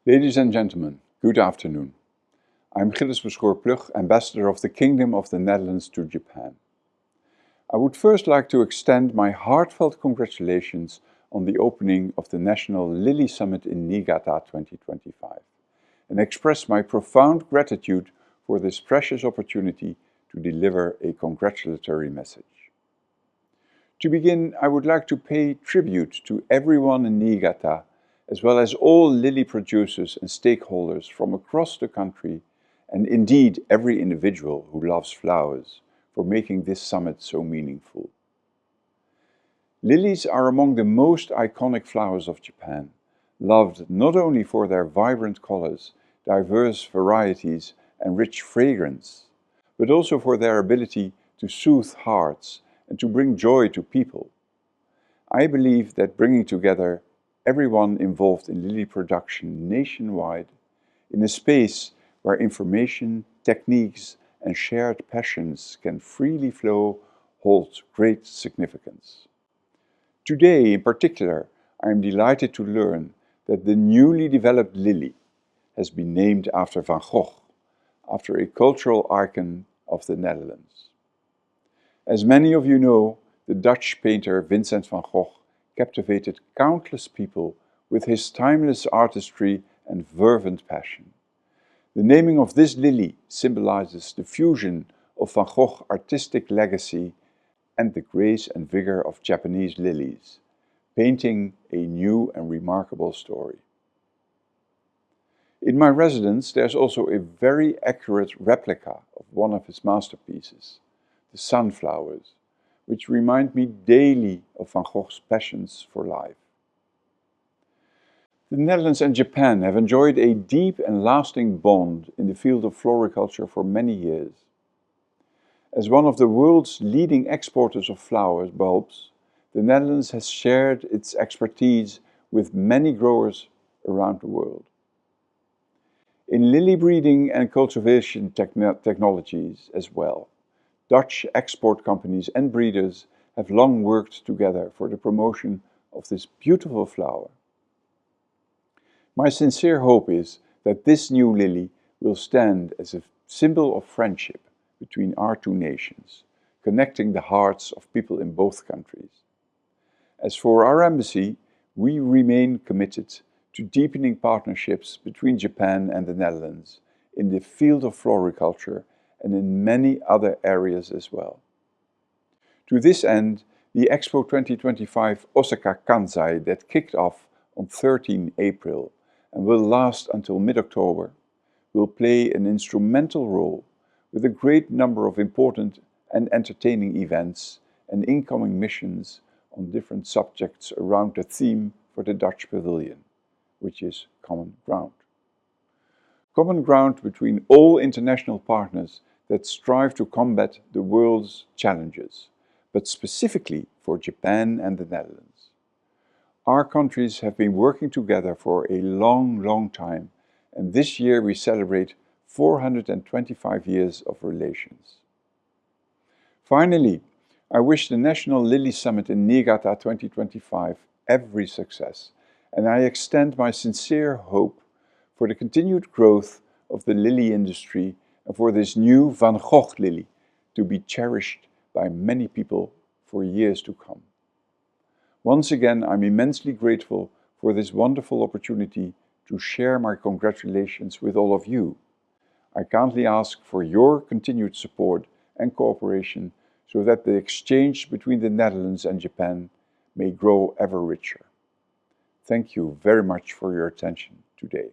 Ladies and gentlemen, good afternoon. I'm Gilles Verschoor-Plug, Ambassador of the Kingdom of the Netherlands to Japan. I would first like to extend my heartfelt congratulations on the opening of the National Lily Summit in Niigata 2025 and express my profound gratitude for this precious opportunity to deliver a congratulatory message. To begin, I would like to pay tribute to everyone in Niigata, as well as all lily producers and stakeholders from across the country, and indeed every individual who loves flowers, for making this summit so meaningful. Lilies are among the most iconic flowers of Japan, loved not only for their vibrant colors, diverse varieties, and rich fragrance, but also for their ability to soothe hearts and to bring joy to people. I believe that bringing together everyone involved in lily production nationwide, in a space where information, techniques, and shared passions can freely flow, holds great significance. Today, in particular, I am delighted to learn that the newly developed lily has been named after Van Gogh, after a cultural icon of the Netherlands. As many of you know, the Dutch painter Vincent van Gogh captivated countless people with his timeless artistry and fervent passion. The naming of this lily symbolizes the fusion of Van Gogh's artistic legacy and the grace and vigor of Japanese lilies, painting a new and remarkable story. In my residence, there's also a very accurate replica of one of his masterpieces, the sunflowers, which remind me daily of Van Gogh's passions for life. The Netherlands and Japan have enjoyed a deep and lasting bond in the field of floriculture for many years. As one of the world's leading exporters of flowers bulbs, the Netherlands has shared its expertise with many growers around the world. In lily breeding and cultivation technologies as well, Dutch export companies and breeders have long worked together for the promotion of this beautiful flower. My sincere hope is that this new lily will stand as a symbol of friendship between our two nations, connecting the hearts of people in both countries. As for our embassy, we remain committed to deepening partnerships between Japan and the Netherlands in the field of floriculture and in many other areas as well. To this end, the Expo 2025 Osaka Kansai that kicked off on 13 April and will last until mid-October will play an instrumental role with a great number of important and entertaining events and incoming missions on different subjects around the theme for the Dutch Pavilion, which is Common Ground. Common ground between all international partners that strive to combat the world's challenges, but specifically for Japan and the Netherlands. Our countries have been working together for a long time, and this year we celebrate 425 years of relations. Finally, I wish the National Lily Summit in Niigata 2025 every success, and I extend my sincere hope for the continued growth of the lily industry and for this new Van Gogh lily to be cherished by many people for years to come. Once again, I'm immensely grateful for this wonderful opportunity to share my congratulations with all of you. I kindly ask for your continued support and cooperation so that the exchange between the Netherlands and Japan may grow ever richer. Thank you very much for your attention today.